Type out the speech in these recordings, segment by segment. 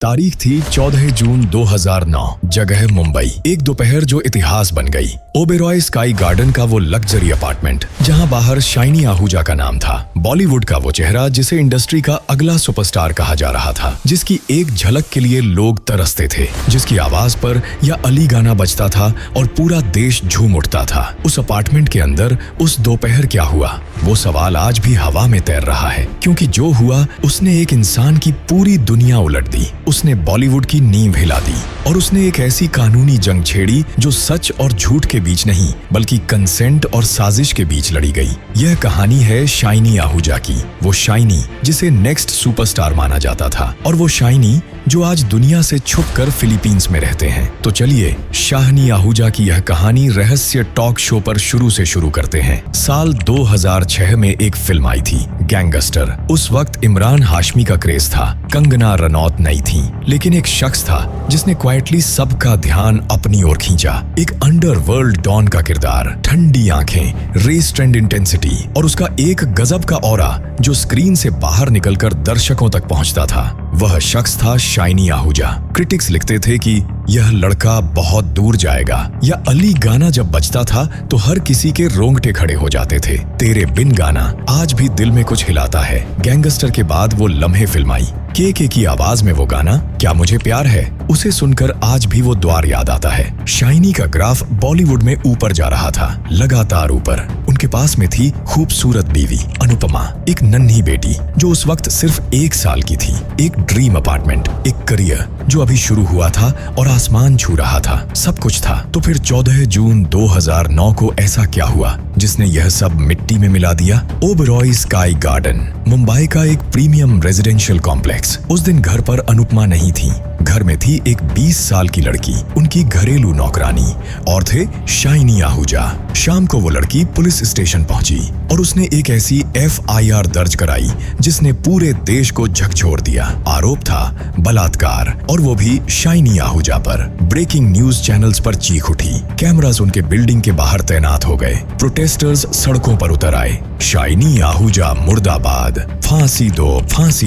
तारीख थी 14 जून 2009। जगह मुंबई। एक दोपहर जो इतिहास बन गई। ओबेरॉय स्काई गार्डन का वो लग्जरी अपार्टमेंट जहां बाहर शाइनी आहूजा का नाम था। बॉलीवुड का वो चेहरा जिसे इंडस्ट्री का अगला सुपरस्टार कहा जा रहा था, जिसकी एक झलक के लिए लोग तरसते थे, जिसकी आवाज पर या अली गाना बजता था और पूरा देश झूम उठता था। उस अपार्टमेंट के अंदर उस दोपहर क्या हुआ, वो सवाल आज भी हवा में तैर रहा है, क्योंकि जो हुआ उसने एक इंसान की पूरी दुनिया उलट दी। उसने बॉलीवुड की नींव हिला दी और उसने एक ऐसी कानूनी जंग छेड़ी जो सच और झूठ के बीच नहीं बल्कि कंसेंट और साजिश के बीच लड़ी गई। यह कहानी है शाइनी आहूजा की, वो शाइनी जिसे नेक्स्ट सुपरस्टार माना जाता था और वो शाइनी जो आज दुनिया से छुपकर फिलीपींस में रहते हैं। तो चलिए शाइनी आहूजा की यह कहानी रहस्य टॉक शो पर शुरू करते हैं। साल 2006 में एक फिल्म आई थी, गैंगस्टर। उस वक्त इमरान हाशमी का क्रेज था, कंगना रनौत नहीं थी, लेकिन एक शख्स था जिसने क्वाइटली सबका ध्यान अपनी ओर खींचा। एक अंडरवर्ल्ड डॉन का किरदार, ठंडी आंखें, रेस ट्रेंड इंटेंसिटी और उसका एक गजब का ऑरा जो स्क्रीन से बाहर निकलकर दर्शकों तक पहुंचता था। वह शख्स था शाइनी आहूजा। क्रिटिक्स लिखते थे कि यह लड़का बहुत दूर जाएगा, या अली गाना जब बजता था तो हर किसी के रोंगटे खड़े हो जाते थे। तेरे बिन गाना आज भी दिल में कुछ हिलाता है। गैंगस्टर के बाद वो लम्हे फिल्म आई, के की आवाज में वो गाना क्या मुझे प्यार है, उसे सुनकर आज भी वो द्वार याद आता है। शाइनी का ग्राफ बॉलीवुड में ऊपर जा रहा था, लगातार ऊपर। उनके पास में थी खूबसूरत बीवी अनुपमा, एक नन्ही बेटी जो उस वक्त सिर्फ 1 साल की थी, एक ड्रीम अपार्टमेंट, एक करियर जो अभी शुरू हुआ था और आसमान छू रहा था। सब कुछ था। तो फिर 14 जून 2009 को ऐसा क्या हुआ जिसने यह सब मिट्टी में मिला दिया? ओबेरॉय स्काई गार्डन, मुंबई का एक प्रीमियम रेजिडेंशियल कॉम्प्लेक्स। उस दिन घर पर अनुपमा नहीं थी। घर में थी एक 20 साल की लड़की, उनकी घरेलू नौकरानी, और थे शाइनी आहूजा। शाम को वो लड़की पुलिस स्टेशन पहुंची और उसने एक ऐसी FIR दर्ज कराई जिसने पूरे देश को झकझोर दिया। आरोप था बलात्कार, और वो भी शाइनी आहूजा पर। ब्रेकिंग न्यूज चैनल्स पर चीख उठी, कैमरास उनके बिल्डिंग के बाहर तैनात हो गए, प्रोटेस्टर्स सड़कों पर उतर आए। शाइनी आहूजा मुर्दाबाद, फांसी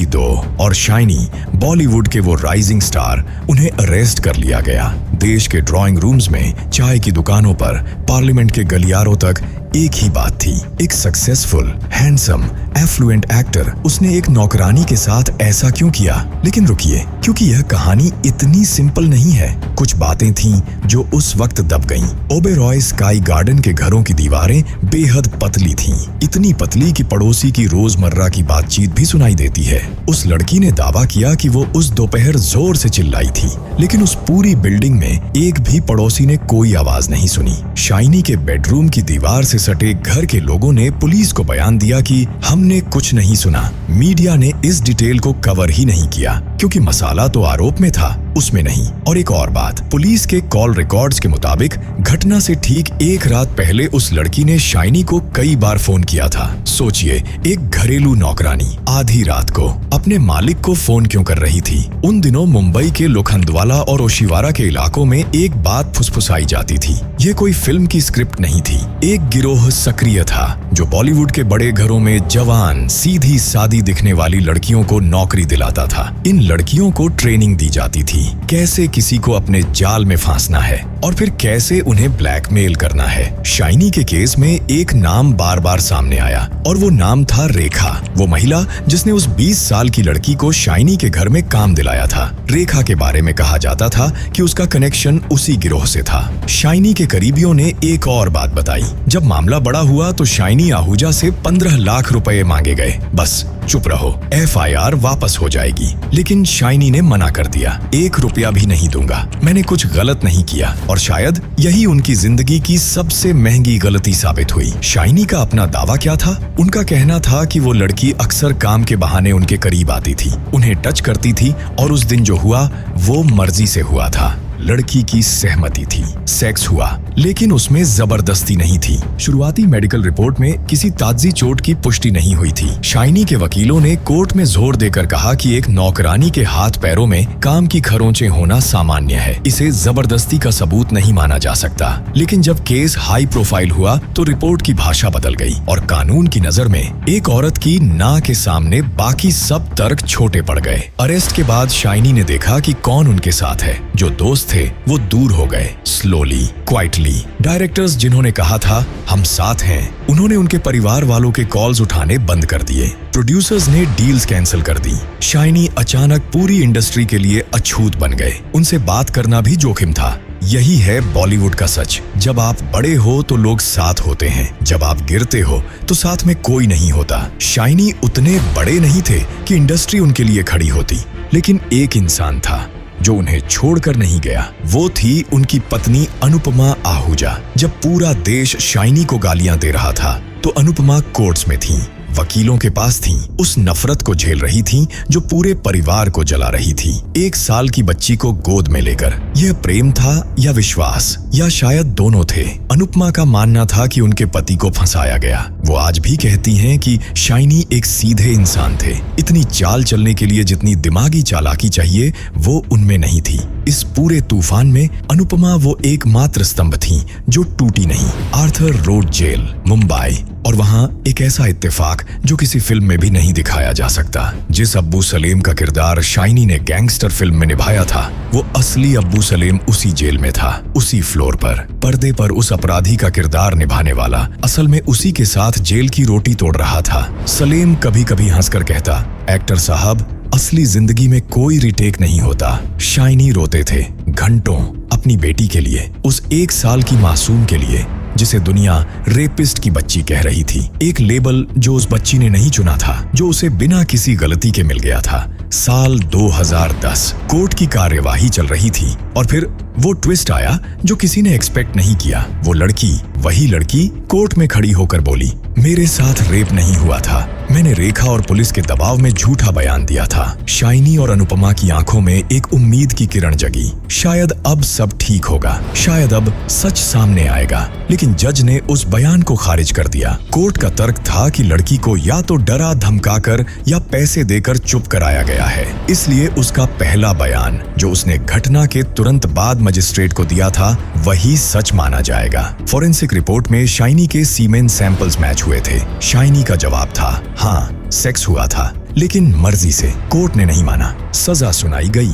दो, और शाइनी बॉलीवुड के वो राइजिंग स्टार, उन्हें अरेस्ट कर लिया गया। देश के ड्राइंग रूम्स में, चाय की दुकानों पर, पार्लियामेंट के गलियारों तक एक ही बात थी, एक सक्सेसफुल, हैंडसम, एफ्लुएंट एक्टर उसने एक नौकरानी के साथ ऐसा क्यों किया? लेकिन रुकिए, क्योंकि यह कहानी इतनी सिंपल नहीं है। कुछ बातें थीं जो उस वक्त दब गईं। ओबेरॉय स्काई गार्डन के घरों की दीवारें बेहद पतली थीं, इतनी पतली कि पड़ोसी की रोजमर्रा की बातचीत भी सुनाई देती है। उस लड़की ने दावा किया कि वो उस दोपहर जोर से चिल्लाई थी, लेकिन उस पूरी बिल्डिंग में एक भी पड़ोसी ने कोई आवाज नहीं सुनी। शाइनी के बेडरूम की दीवार से सटे घर के लोगों ने पुलिस को बयान दिया कि हमने कुछ नहीं सुना। मीडिया ने इस डिटेल को कवर ही नहीं किया, क्योंकि मसाला तो आरोप में था, उसमें नहीं। और एक और बात, पुलिस के कॉल रिकॉर्ड्स के मुताबिक घटना से ठीक 1 रात पहले उस लड़की ने शाइनी को कई बार फोन किया था। सोचिए, एक घरेलू नौकरानी आधी रात को अपने मालिक को फोन क्यों कर रही थी? उन दिनों मुंबई के लोखंडवाला और ओशिवारा के इलाकों में एक बात फुसफुसाई जाती थी, ये कोई फिल्म की स्क्रिप्ट नहीं थी। एक गिरोह सक्रिय था जो बॉलीवुड के बड़े घरों में जवान, सीधी सादी दिखने वाली लड़कियों को नौकरी दिलाता था। इन लड़कियों को ट्रेनिंग दी जाती थी, कैसे किसी को अपने जाल में फांसना है और फिर कैसे उन्हें ब्लैकमेल करना है। शाइनी के केस में एक नाम बार बार सामने आया, और वो नाम था रेखा, वो महिला जिसने उस 20 साल की लड़की को शाइनी के घर में काम दिलाया था। रेखा के बारे में कहा जाता था कि उसका कनेक्शन उसी गिरोह से था। शाइनी के करीबियों ने एक और बात बताई, जब मामला बड़ा हुआ तो शाइनी आहूजा से 15 लाख रुपए मांगे गए। बस चुप रहो, FIR वापस हो जाएगी। लेकिन शाइनी ने मना कर दिया, 1 रुपया भी नहीं दूंगा, मैंने कुछ गलत नहीं किया। और शायद यही उनकी जिंदगी की सबसे महंगी गलती साबित हुई। शाइनी का अपना दावा क्या था? उनका कहना था कि वो लड़की अक्सर काम के बहाने उनके करीब आती थी, उन्हें टच करती थी, और उस दिन जो हुआ वो मर्जी से हुआ था। लड़की की सहमति थी। सेक्स हुआ, लेकिन उसमें जबरदस्ती नहीं थी। शुरुआती मेडिकल रिपोर्ट में किसी ताजी चोट की पुष्टि नहीं हुई थी। शाइनी के वकीलों ने कोर्ट में जोर देकर कहा कि एक नौकरानी के हाथ पैरों में काम की खरोंचें होना सामान्य है, इसे जबरदस्ती का सबूत नहीं माना जा सकता। लेकिन जब केस हाई प्रोफाइल हुआ तो रिपोर्ट की भाषा बदल गई और कानून की नजर में एक औरत की ना के सामने बाकी सब तर्क छोटे पड़ गए। अरेस्ट के बाद शाइनी ने देखा कि कौन उनके साथ है। जो दोस्त थे वो दूर हो गए, स्लोली, क्वाइटली। डायरेक्टर्स जिन्होंने कहा था हम साथ हैं, उन्होंने उनके परिवार वालों के कॉल्स उठाने बंद कर दिए। प्रोड्यूसर्स ने डील्स कैंसिल कर दी। शाइनी अचानक पूरी इंडस्ट्री के लिए अछूत बन गए। उनसे बात करना भी जोखिम था। यही है बॉलीवुड का सच। जब आप बड़े हो तो लोग साथ होते हैं, जब आप गिरते हो तो साथ में कोई नहीं होता। शाइनी उतने बड़े नहीं थे कि इंडस्ट्री उनके लिए खड़ी होती, लेकिन एक इंसान था जो उन्हें छोड़कर नहीं गया। वो थी उनकी पत्नी अनुपमा आहूजा। जब पूरा देश शाइनी को गालियां दे रहा था तो अनुपमा कोर्ट्स में थीं, वकीलों के पास थीं, उस नफरत को झेल रही थीं जो पूरे परिवार को जला रही थी। 1 साल की बच्ची को गोद में लेकर। यह प्रेम था या विश्वास, या शायद दोनों थे। अनुपमा का मानना था कि उनके पति को फंसाया गया। वो आज भी कहती हैं कि शाइनी एक सीधे इंसान थे। इतनी चाल चलने के लिए जितनी दिमागी चालाकी चाहिए वो उनमें नहीं थी। इस पूरे तूफान में अनुपमा वो एकमात्र स्तंभ थीं जो टूटी नहीं। आर्थर रोड जेल, मुंबई, और वहां एक ऐसा इत्तेफाक जो किसी फिल्म में भी नहीं दिखाया जा सकता। जिस अब्बू सलेम का किरदार शाइनी ने गैंगस्टर फिल्म में निभाया था, वो असली अब्बू सलेम उसी जेल में था, उसी फ्लोर पर। पर्दे पर उस अपराधी का किरदार निभाने वाला असल में उसी के साथ जेल की रोटी तोड़ रहा था। सलेम कभी कभी हंसकर कहता, एक्टर साहब, असली जिंदगी में कोई रिटेक नहीं होता। शाइनी रोते थे घंटों अपनी बेटी के लिए, उस 1 साल की मासूम के लिए जिसे दुनिया रेपिस्ट की बच्ची कह रही थी। एक लेबल जो उस बच्ची ने नहीं चुना था, जो उसे बिना किसी गलती के मिल गया था। साल 2010 कोर्ट की कार्यवाही चल रही थी और फिर वो ट्विस्ट आया जो किसी ने एक्सपेक्ट नहीं किया। वो लड़की, वही लड़की कोर्ट में खड़ी होकर बोली, मेरे साथ रेप नहीं हुआ था, मैंने रेखा और पुलिस के दबाव में झूठा बयान दिया था। शाइनी और अनुपमा की आंखों में एक उम्मीद की किरण जगी। शायद अब सब ठीक होगा, शायद अब सच सामने आएगा। लेकिन जज ने उस बयान को खारिज कर दिया। कोर्ट का तर्क था कि लड़की को या तो डरा धमकाकर या पैसे देकर चुप कराया गया है, इसलिए उसका पहला बयान जो उसने घटना के तुरंत बाद मजिस्ट्रेट को दिया था वही सच माना जाएगा। फॉरेंसिक रिपोर्ट में शाइनी के सीमेन सैंपल्स मैच हुए थे। शाइनी का जवाब था हाँ, सेक्स हुआ था, लेकिन मर्जी से। कोर्ट ने नहीं माना, सजा सुनाई गई।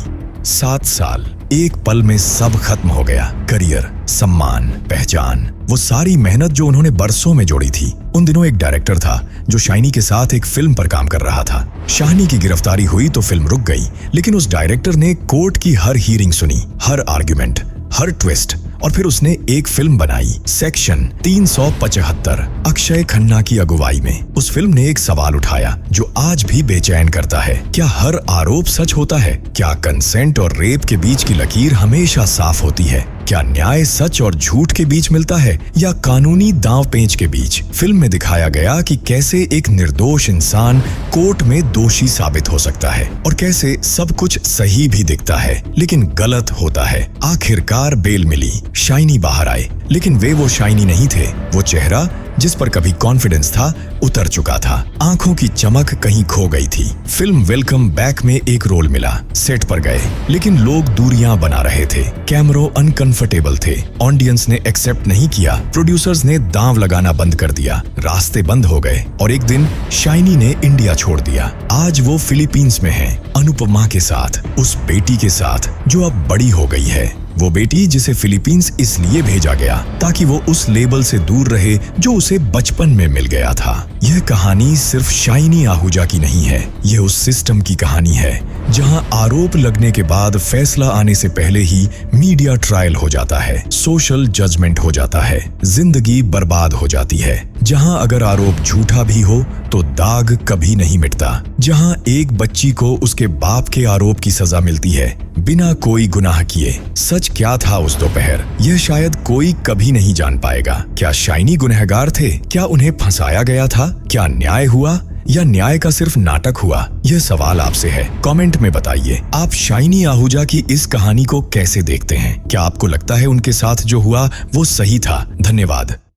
7 साल, एक पल में सब खत्म हो गया। करियर, सम्मान, पहचान, वो सारी मेहनत जो उन्होंने बरसों में जोड़ी थी। उन दिनों एक डायरेक्टर था जो शाइनी के साथ एक फिल्म पर काम कर रहा था। शाइनी की गिरफ्तारी हुई तो फिल्म रुक गई, लेकिन उस डायरेक्टर ने कोर्ट की हर हियरिंग सुनी, हर आर्ग्यूमेंट, हर ट्विस्ट, और फिर उसने एक फिल्म बनाई, सेक्शन 375, अक्षय खन्ना की अगुवाई में। उस फिल्म ने एक सवाल उठाया जो आज भी बेचैन करता है, क्या हर आरोप सच होता है? क्या कंसेंट और रेप के बीच की लकीर हमेशा साफ होती है? क्या न्याय सच और झूठ के बीच मिलता है या कानूनी दांव पेंच के बीच? फिल्म में दिखाया गया कि कैसे एक निर्दोष इंसान कोर्ट में दोषी साबित हो सकता है और कैसे सब कुछ सही भी दिखता है लेकिन गलत होता है। आखिरकार बेल मिली, शाइनी बाहर आए, लेकिन वे वो शाइनी नहीं थे। वो चेहरा जिस पर कभी कॉन्फिडेंस था उतर चुका था, आंखों की चमक कहीं खो गई थी। फिल्म वेलकम बैक में एक रोल मिला, सेट पर गए, लेकिन लोग दूरियां बना रहे थे, कैमरों अनकंफर्टेबल थे, ऑडियंस ने एक्सेप्ट नहीं किया, प्रोड्यूसर्स ने दांव लगाना बंद कर दिया, रास्ते बंद हो गए और एक दिन शाइनी ने इंडिया छोड़ दिया। आज वो फिलीपींस में है, अनुपमा के साथ, उस बेटी के साथ जो अब बड़ी हो गई है। वो बेटी जिसे फिलीपींस इसलिए भेजा गया ताकि वो उस लेबल से दूर रहे जो उसे बचपन में मिल गया था। यह कहानी सिर्फ शाइनी आहूजा की नहीं है, यह उस सिस्टम की कहानी है जहां आरोप लगने के बाद फैसला आने से पहले ही मीडिया ट्रायल हो जाता है, सोशल जजमेंट हो जाता है, जिंदगी बर्बाद हो जाती है, जहां अगर आरोप झूठा भी हो तो दाग कभी नहीं मिटता, जहां एक बच्ची को उसके बाप के आरोप की सजा मिलती है बिना कोई गुनाह किए। सच क्या था उस दोपहर, यह शायद कोई कभी नहीं जान पाएगा। क्या शाइनी गुनहगार थे? क्या उन्हें फंसाया गया था? क्या न्याय हुआ? या न्याय का सिर्फ नाटक हुआ? यह सवाल आपसे है। कमेंट में बताइए आप शाइनी आहूजा की इस कहानी को कैसे देखते हैं। क्या आपको लगता है उनके साथ जो हुआ वो सही था? धन्यवाद।